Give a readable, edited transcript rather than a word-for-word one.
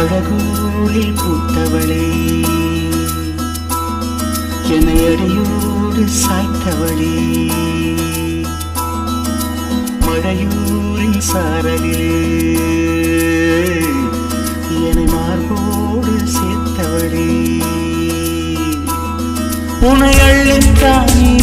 அழகூரில் பூத்தவளே, என்னை அடியோடு சாய்த்தவளே, மழையூரின் சாரலிலே என்னை மார்போடு சேர்த்தவளே, உனை அள்ளித்தானே